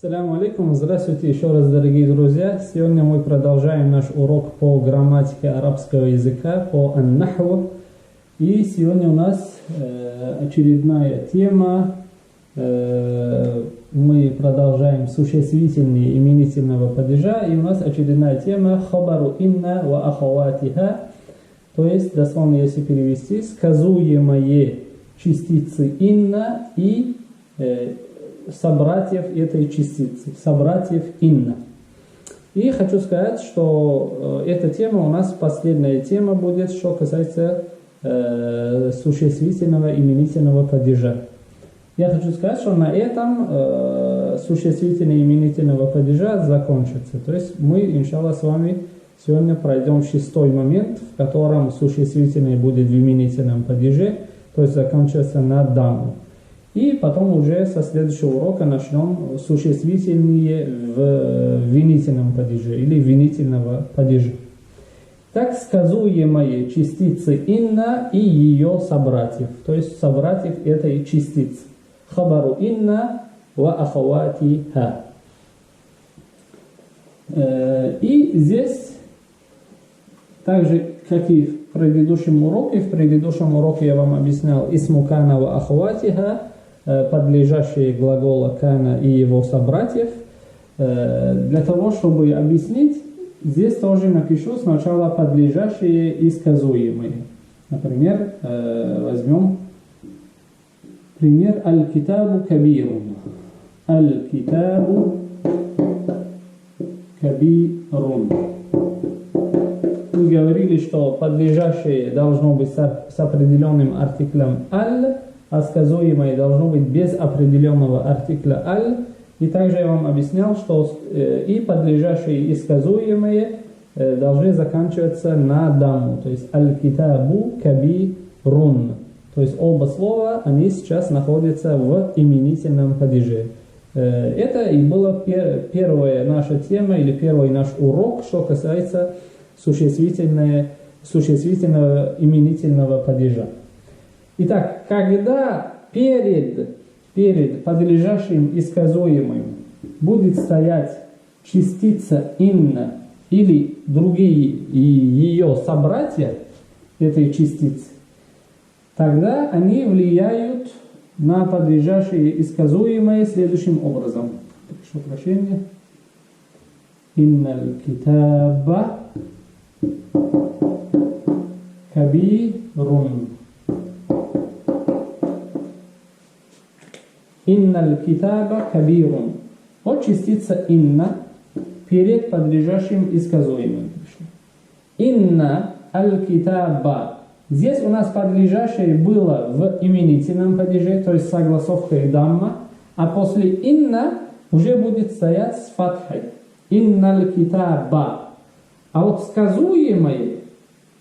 Ассаляму алейкум, здравствуйте еще раз, дорогие друзья. Сегодня мы продолжаем наш урок по грамматике арабского языка, по ан-нахву. И сегодня у нас очередная тема. Мы продолжаем существительные именительного падежа. И у нас очередная тема хабару инна ва ахаватиха. То есть, дословно если перевести, сказуемые частицы инна и собратьев этой частицы, собратьев инна. И хочу сказать, что эта тема у нас последняя тема будет, что касается существительного именительного падежа. Я хочу сказать, что на этом существительное именительного падежа закончится. То есть мы, иншаллах, с вами сегодня пройдем шестой момент, в котором существительное будет в именительном падеже, то есть заканчивается на даму. И потом уже со следующего урока начнем существительные в винительном падеже или винительного падежа. Так, сказуемые частицы инна и ее собратьев, то есть собратьев этой частицы. Хабару инна ва ахаватиха. И здесь, также как и в предыдущем уроке я вам объяснял исму кана ва ахаватиха, подлежащие глагола кана и его собратьев. Для того, чтобы объяснить, здесь тоже напишу сначала подлежащие и сказуемые. Например, возьмем пример аль-китабу кабирун. Аль-китабу кабирун. Мы говорили, что подлежащее должно быть с определенным артиклем аль, а сказуемое должно быть без определенного артикля аль. И также я вам объяснял, что и подлежащие, и сказуемые должны заканчиваться на даму. То есть аль-китабу кабирун. То есть оба слова, они сейчас находятся в именительном падеже. Это и была первая наша тема или первый наш урок, что касается существительного именительного падежа. Итак, когда перед подлежащим и сказуемым будет стоять частица инна или другие ее собратья этой частицы, тогда они влияют на подлежащие и сказуемые следующим образом. Прошу прощения. Инналь китаба кабирун. Инналь китаба кабирун. Вот частица инна перед подлежащим и сказуемым. Инна аль-китаба. Здесь у нас подлежащее было в именительном падеже, то есть с согласовкой дамма, а после инна уже будет стоять с фатхой. Инналь китаба. А вот сказуемое,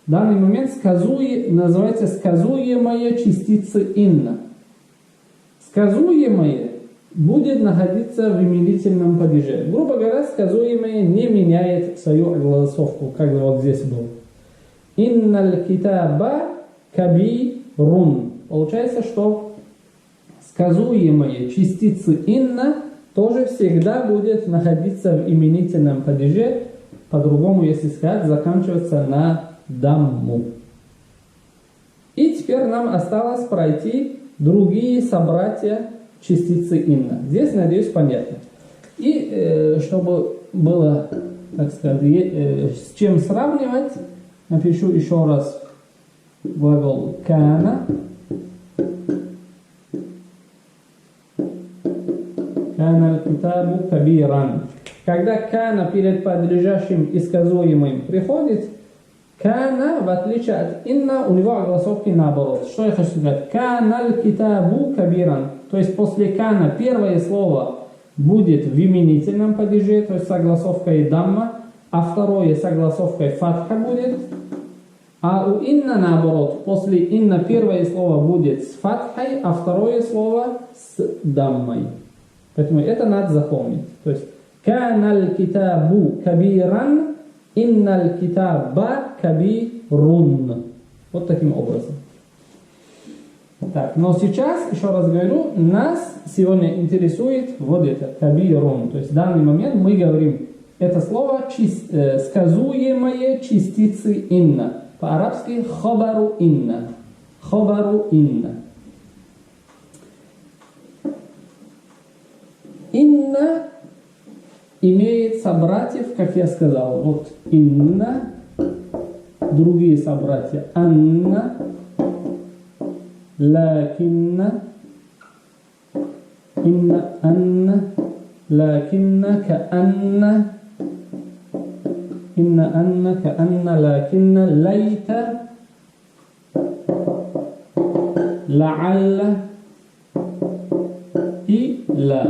в данный момент называется сказуемая частица инна. Сказуемое будет находиться в именительном падеже. Грубо говоря, сказуемое не меняет свою огласовку, как вот здесь было. Инналь китаба кабирун. Получается, что сказуемые частицы инна тоже всегда будет находиться в именительном падеже. По-другому, если сказать, заканчиваться на дамму. И теперь нам осталось пройти другие собратья частицы инна. Здесь, надеюсь, понятно. И чтобы было, так сказать, с чем сравнивать, напишу еще раз глагол кана. Кана аль-китабу кабиран. Когда кана перед подлежащим и сказуемым приходит, кана, в отличие от инна, у него огласовки наоборот. Что я хочу сказать? Кана аль-китабу кабиран. То есть после кана первое слово будет в именительном падеже, то есть с огласовкой дамма, а второе с огласовкой фатха будет. А у инна наоборот, после инна первое слово будет с фатхой, а второе слово с даммой. Поэтому это надо запомнить. То есть кана аль-китабу кабиран, инналь китаба кабирун. Вот таким образом. Так, но сейчас, еще раз говорю, нас сегодня интересует вот это, кабирун. То есть в данный момент мы говорим, это слово сказуемое частицы инна. По-арабски хабару инна. Хабару инна. Инна имеет собратьев, как я сказал. Вот инна, другие собратья. Анна, лакинна, инна, анна, лакинна, каанна, инна, анна, каанна, лакинна, лайта, лаалла и ла.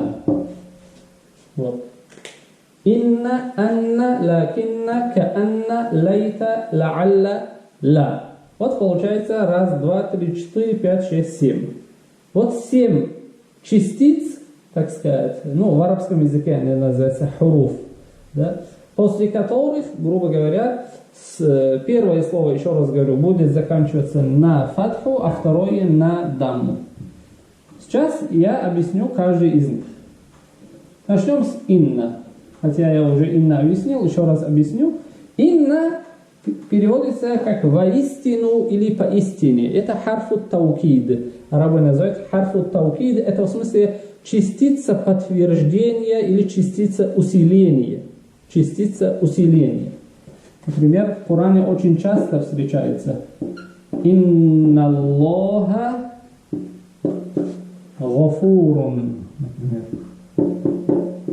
Вот. Инна, анна, лакинна, каанна, лайта, лаалла, ла. Вот получается раз, два, три, четыре, пять, шесть, семь. Вот 7 частиц, так сказать, ну в арабском языке они называются хуруф, да, после которых, грубо говоря, первое слово, еще раз говорю, будет заканчиваться на фатху, а второе на дамму. Сейчас я объясню каждый из них. Начнем с инна. Хотя я уже инна объяснил, еще раз объясню. Инна переводится как воистину или поистине. Это харфу таукид. Арабы называют харфу таукид. Это в смысле частица подтверждения или частица усиления. Частица усиления. Например, в Коране очень часто встречается «Инна Аллаха гафурун». Например.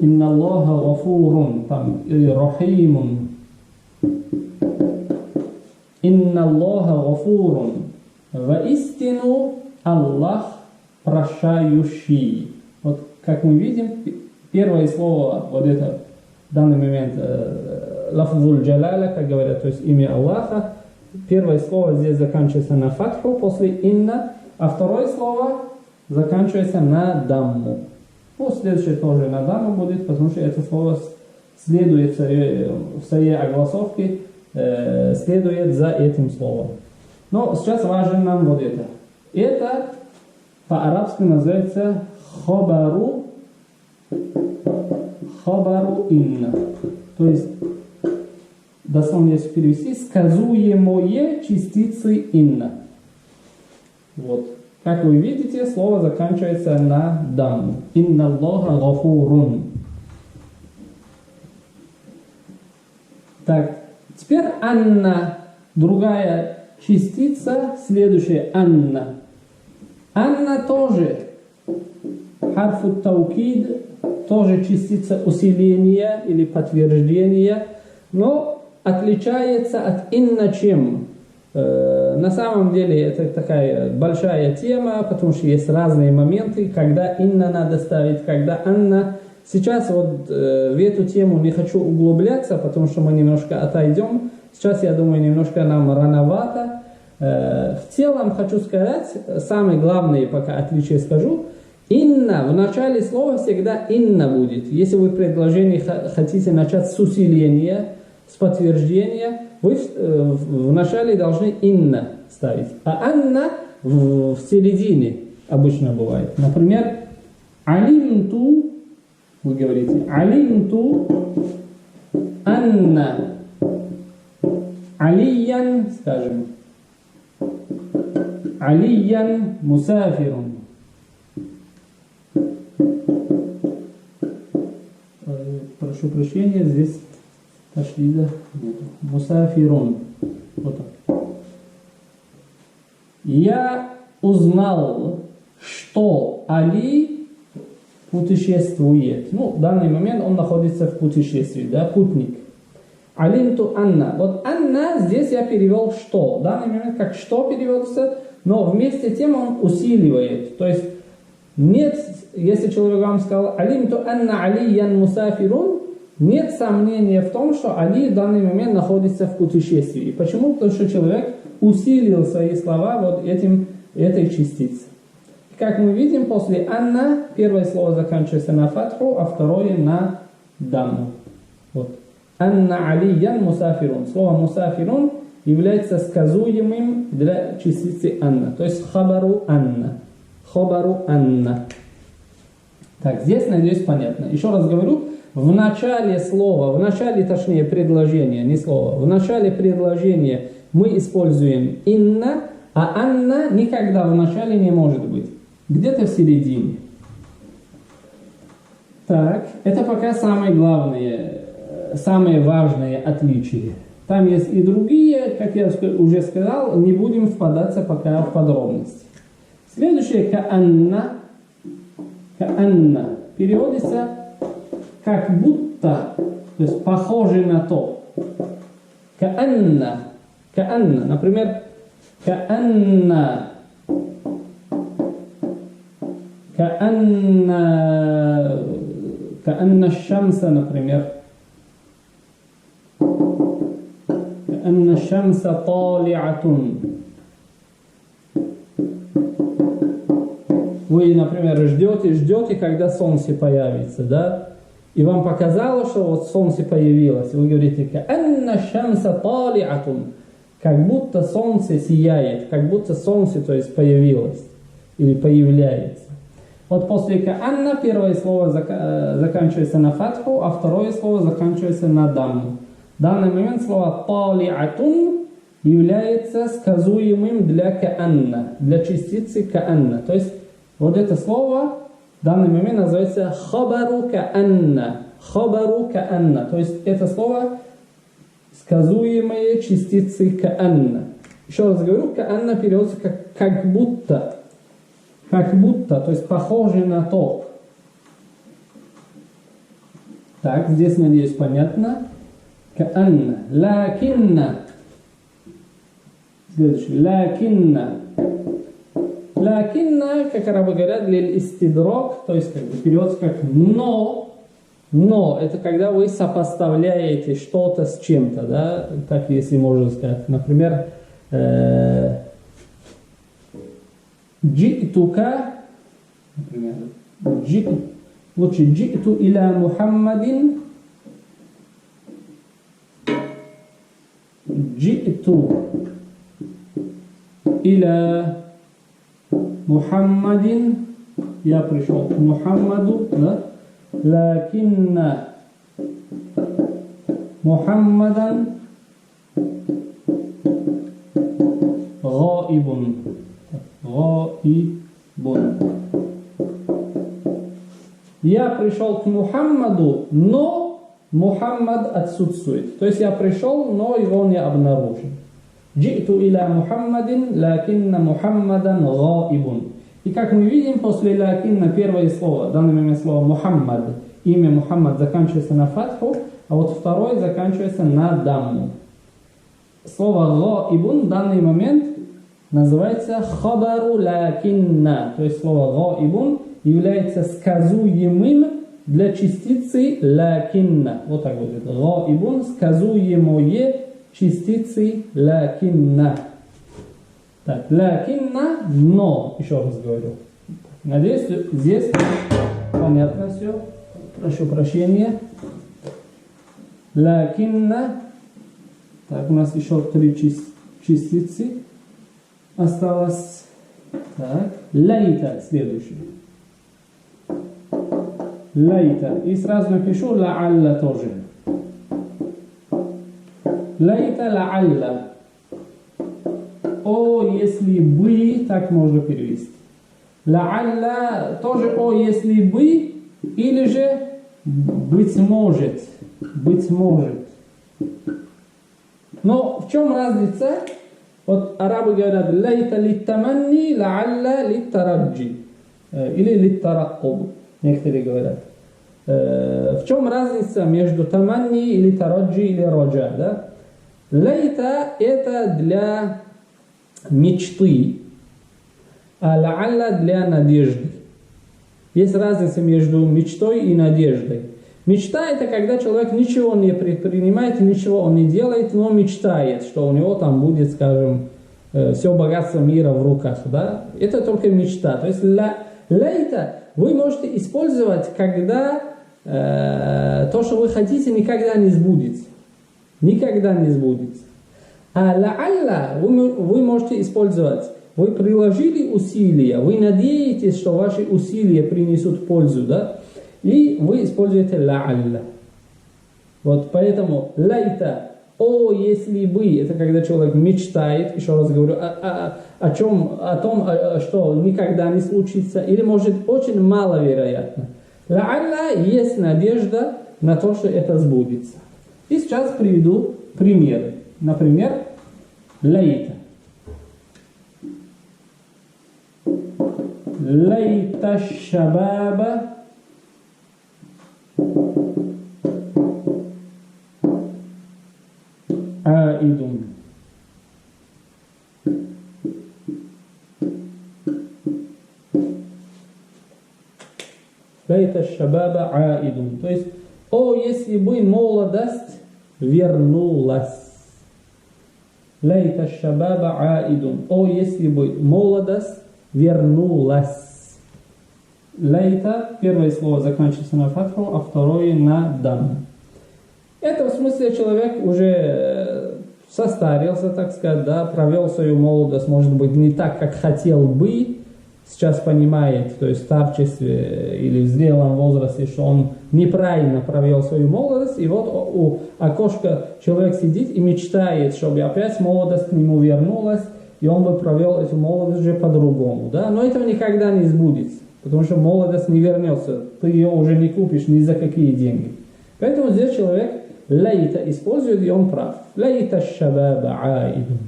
«Инна Аллаха гафурун». Там, или «Рахимун». «Инна Аллаха гафурун». Воистину Аллах прощающий. Вот как мы видим, первое слово, вот это в данный момент лафзуль джаляля, как говорят, то есть имя Аллаха. Первое слово здесь заканчивается на фатху после инна, а второе слово заканчивается на дамму. Ну, следующее тоже на дамму будет, потому что это слово следует в своей огласовке, следует за этим словом. Но сейчас важен нам вот это. Это по-арабски называется хабару инна. То есть, дословно если перевести, сказуемое частицы инна. Вот. Как вы видите, слово заканчивается на дамму. Инна Аллаха гафурун. Так, теперь анна, другая частица, следующая анна. Анна тоже харфу таукид, тоже частица усиления или подтверждения, но отличается от инна чем? На самом деле это такая большая тема, потому что есть разные моменты, когда инна надо ставить, когда анна. Сейчас вот в эту тему не хочу углубляться, потому что мы немножко отойдем. Сейчас, я думаю, немножко нам рановато. В целом хочу сказать, самое главное пока отличие скажу. Инна, в начале слова всегда инна будет. Если вы предложение хотите начать с усиления, с подтверждения, вы в начале должны инна ставить. А анна в середине обычно бывает. Например, алимту, вы говорите, алимту анна алиян, скажем, алиян мусафирун. Прошу прощения, здесь ташлида нету. Мусафирун. Вот так. Я узнал, что Али путешествует. Ну, в данный момент он находится в путешествии, да, путник. Алимту анна. Вот анна здесь я перевел что. В данный момент как что переводится, но вместе с тем он усиливает. То есть нет, если человек вам сказал алимту анна алиян мусафирун, нет сомнения в том, что Али в данный момент находится в путешествии. Почему? Потому что человек усилил свои слова вот этой частицей. Как мы видим, после анна первое слово заканчивается на фатху, а второе на дамму. Вот. Анна алиян мусафирун. Слово мусафирун является сказуемым для частицы анна. То есть хабару анна. Хабару анна. Так, здесь, надеюсь, понятно. Еще раз говорю, в начале слова, в начале, точнее, предложения, не слова, в начале предложения мы используем инна, а анна никогда в начале не может быть. Где-то в середине. Так, это пока самые главные, самые важные отличия. Там есть и другие, как я уже сказал, не будем впадаться пока в подробности. Следующее каанна. Каанна переводится как будто, то есть похоже на то. Каанна. Каанна, например, каанна. Каанна. Каанна шамса, например. Каанна шамса талиатун. Вы, например, ждете, когда солнце появится, да? И вам показалось, что вот солнце появилось. Вы говорите, каанна шамса талиатун. Как будто солнце сияет, как будто солнце, то есть, появилось или появляется. Вот после каанна первое слово заканчивается на фатху, а второе слово заканчивается на дамму. В данный момент слово талиатун является сказуемым для каанна, для частицы каанна. То есть вот это слово в данный момент называется хабару каанна. Хабару каанна. То есть это слово сказуемые частицы каанна. Еще раз говорю, каанна переводится как будто. Как будто, то есть похоже на то. Так, здесь, надеюсь, понятно. Каанна. Лакинна. Следующее. Лакинна. Лакинна, как арабы говорят, лиль истидрок, то есть как бы переводится как но. Но это когда вы сопоставляете что-то с чем-то, да, так если можно сказать. Например, джитука, например, лучше джиту иля Мухаммадин, джиту иля Мухаммадин, я пришел к Мухаммаду, да? Лакинна Мухаммадан гаибун. Гаибун. Я пришел к Мухаммаду, но Мухаммад отсутствует. То есть я пришел, но его не обнаружил. Джиту иля Мухаммадин, лакинна Мухаммадан гаибун. И как мы видим, после лакинна первое слово, в данный момент слово Мухаммад, имя Мухаммад заканчивается на фатху, а вот второе заканчивается на дамму. Слово гаибун в данный момент называется хабару лакинна. То есть слово гаибун является сказуемым для частицы лакинна. Вот так будет. Гаибун сказуемое частицы лакинна. Так, лакинна, но, еще раз говорю. Надеюсь, здесь понятно все. Прошу прощения. Лакинна. Так, у нас еще 3 частицы осталось. Так, лайта, следующий. Лайта. И сразу напишу ла'алла тоже. Лайта ла'алла. О, если бы, так можно перевести. Ла'алла тоже о, если бы, или же быть может. Быть может. Но в чем разница? Вот арабы говорят лайта литтаманни, ла'алла литтараджи. Или литтараккуб. Некоторые говорят. В чем разница между таманни или тараджи или раджа? Да? Лайта это для мечты, а ла'алла для надежды. Есть разница между мечтой и надеждой. Мечта это когда человек ничего не предпринимает, ничего он не делает, но мечтает, что у него там будет, скажем, все богатство мира в руках. Да? Это только мечта. То есть лайта вы можете использовать, когда то, что вы хотите, никогда не сбудется. Никогда не сбудется. А ла'алля вы можете использовать. Вы приложили усилия, вы надеетесь, что ваши усилия принесут пользу, да? И вы используете ла'алля. Вот поэтому лайта, о, если бы, это когда человек мечтает, еще раз говорю, о том, что никогда не случится, или может очень маловероятно. Ла'алля есть надежда на то, что это сбудется. И сейчас приведу примеры. Например, лайта. Лайта шабаба аидун. Лайта шабаба аидун. То есть, о, если бы молодость вернулась. Лайта шабаба аидун. О, если бы молодость вернулась. Лайта, первое слово заканчивается на фатху, а второе на дам. Это в смысле человек уже состарился, так сказать, да, провел свою молодость, может быть, не так, как хотел бы, сейчас понимает, то есть в старчестве или в зрелом возрасте, что он неправильно провел свою молодость, и вот у окошка человек сидит и мечтает, чтобы опять молодость к нему вернулась, и он бы провел эту молодость уже по-другому, да, но этого никогда не сбудется, потому что молодость не вернется, ты ее уже не купишь ни за какие деньги. Поэтому здесь человек лайта использует, и он прав. Лайта шабаба аидун.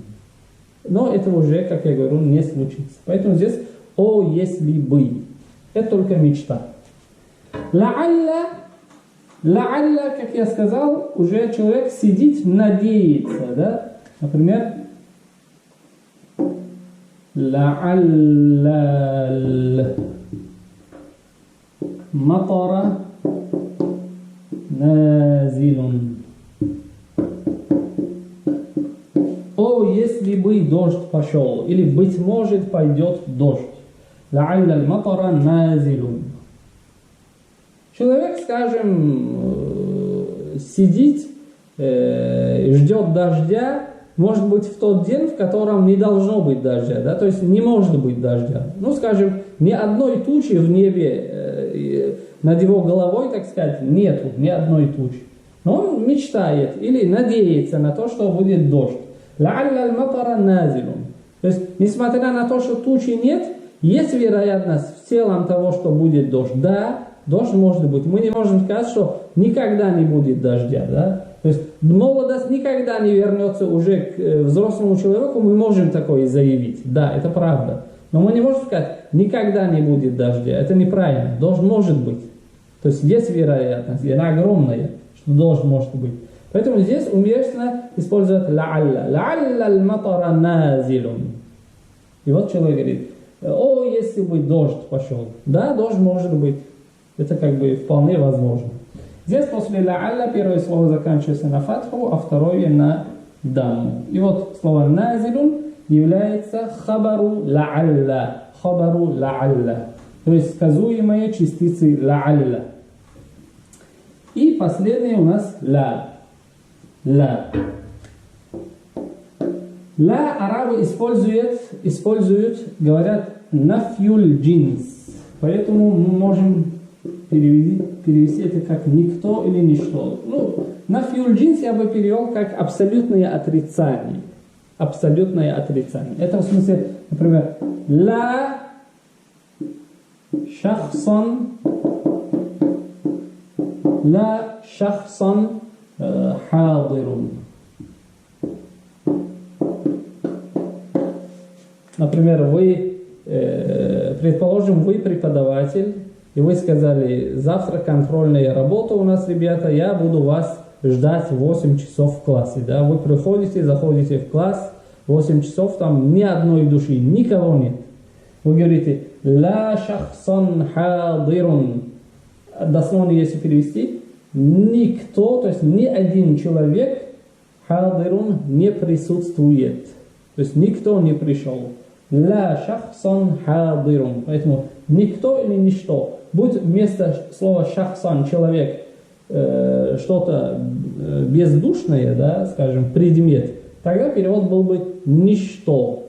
Но это уже, как я говорю, не случится. Поэтому здесь о, если бы. Это только мечта. Ла'алля, как я сказал, уже человек сидит, надеется, да? Например, ла'алля матара назилун. О, если бы дождь пошел, или быть может пойдет дождь. Ла'алля аль-матара назилун. Человек, скажем, сидит, ждет дождя, может быть, в тот день, в котором не должно быть дождя, да, то есть не может быть дождя. Ну, скажем, ни одной тучи в небе над его головой, так сказать, нету ни одной тучи. Но он мечтает или надеется на то, что будет дождь. Ла'алля аль-матара назилун. То есть, несмотря на то, что тучи нет, есть вероятность в целом того, что будет дождь. Да, дождь может быть. Мы не можем сказать, что никогда не будет дождя, да. То есть молодость никогда не вернется уже к взрослому человеку, мы можем такое заявить. Да, это правда. Но мы не можем сказать, никогда не будет дождя. Это неправильно. Дождь может быть. То есть есть вероятность, и она огромная, что дождь может быть. Поэтому здесь уместно использовать ла'алля. Ла'алля аль-матара назилун. И вот человек говорит, о, если бы дождь пошел. Да, дождь может быть. Это как бы вполне возможно. Здесь после ла'алля первое слово заканчивается на фатху, а второе на дамму. И вот слово назилун является хабару ла'алля. Хабару ла'алля. То есть сказуемые частицы ла'алля. И последнее у нас ла. Ла. Ла арабы используют, говорят, нафьюль джинс. Поэтому мы можем перевести это как никто или ничто. Ну, нафьюль джинс я бы перевел как абсолютное отрицание. Абсолютное отрицание. Это в смысле, например, ла шахсан, ла шахсан хадирун. Например, вы, предположим, вы преподаватель, и вы сказали, завтра контрольная работа у нас, ребята, я буду вас ждать 8 часов в классе. Да? Вы приходите, заходите в класс, 8 часов, там ни одной души, никого нет. Вы говорите, ла шахсан хадирун. Дословно, если перевести, никто, то есть ни один человек, хадирун, не присутствует. То есть никто не пришел. Ла шахсан хадирун. Поэтому никто или ничто. Будь вместо слова шахсан человек что-то бездушное, да, скажем, предмет, тогда перевод был бы «ничто».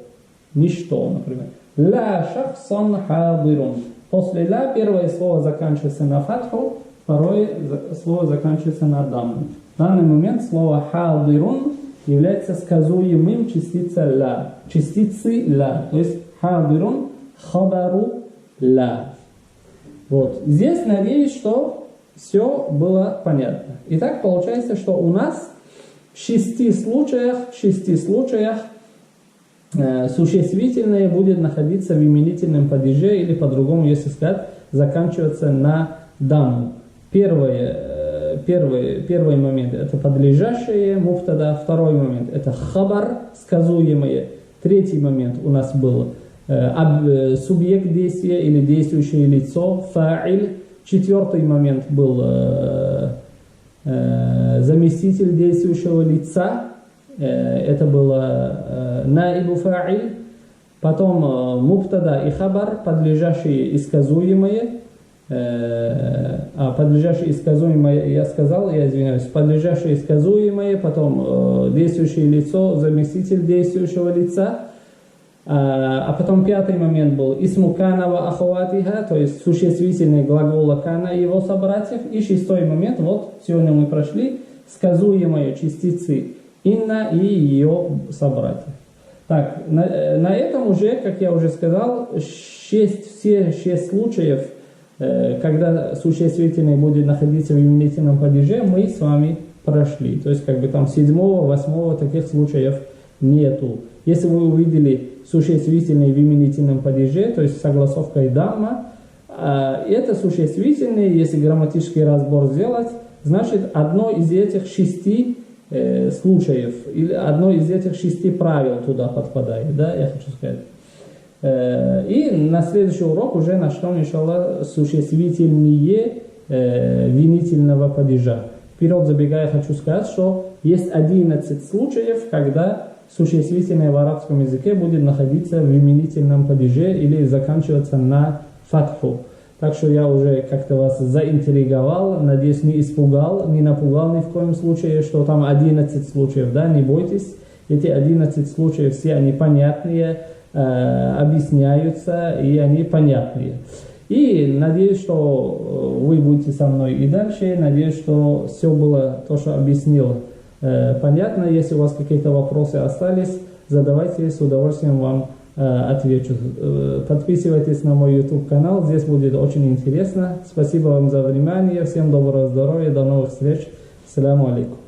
Ничто, например. «Ла шахсан хадирун». После «ла» первое слово заканчивается на фатху, второе слово заканчивается на дамму. В данный момент слово «хадирун» является сказуемым частицей «ла». Частицей «ла». То есть «хадирун» хабару «ла». Вот. Здесь, надеюсь, что все было понятно. Итак, получается, что у нас в 6 случаях существительное будет находиться в именительном падеже, или по-другому, если сказать, заканчиваться на даму. Первый момент это подлежащее муфтада, второй момент это хабар, сказуемое, третий момент у нас был субъект действия или действующее лицо, фа'иль, четвертый момент был заместитель действующего лица, это было наибу фа'иль, потом муфтада и хабар, подлежащие и сказуемое. Подлежащее и сказуемое я сказал, я извиняюсь, подлежащее и сказуемое, потом действующее лицо, заместитель действующего лица, а потом пятый момент был исму кана ва ахаватиха, то есть существительный глагола кана и его собратьев, и шестой момент, вот сегодня мы прошли, сказуемые частицы инна и ее собратьев. Так, на этом уже, как я уже сказал, все 6 случаев, когда существительное будет находиться в именительном падеже, мы с вами прошли. То есть, как бы там 7-го, 8-го таких случаев нету. Если вы увидели существительное в именительном падеже, то есть согласовка и дамма, это существительное, если грамматический разбор сделать, значит одно из этих 6 случаев, или одно из этих 6 правил туда подпадает, да, я хочу сказать. И на следующий урок уже начнем, иншаллах, существительные винительного падежа. Вперед забегая, хочу сказать, что есть 11 случаев, когда существительное в арабском языке будет находиться в именительном падеже или заканчиваться на фатху. Так что я уже как-то вас заинтриговал, надеюсь, не испугал, не напугал ни в коем случае, что там 11 случаев, да, не бойтесь. Эти 11 случаев, все они понятные, объясняются, и они понятные. И надеюсь, что вы будете со мной и дальше. Надеюсь, что все было то, что объяснил, понятно. Если у вас какие-то вопросы остались, задавайте, с удовольствием вам отвечу. Подписывайтесь на мой YouTube канал, здесь будет очень интересно. Спасибо вам за внимание, всем доброго здоровья, до новых встреч. Ассаляму алейкум.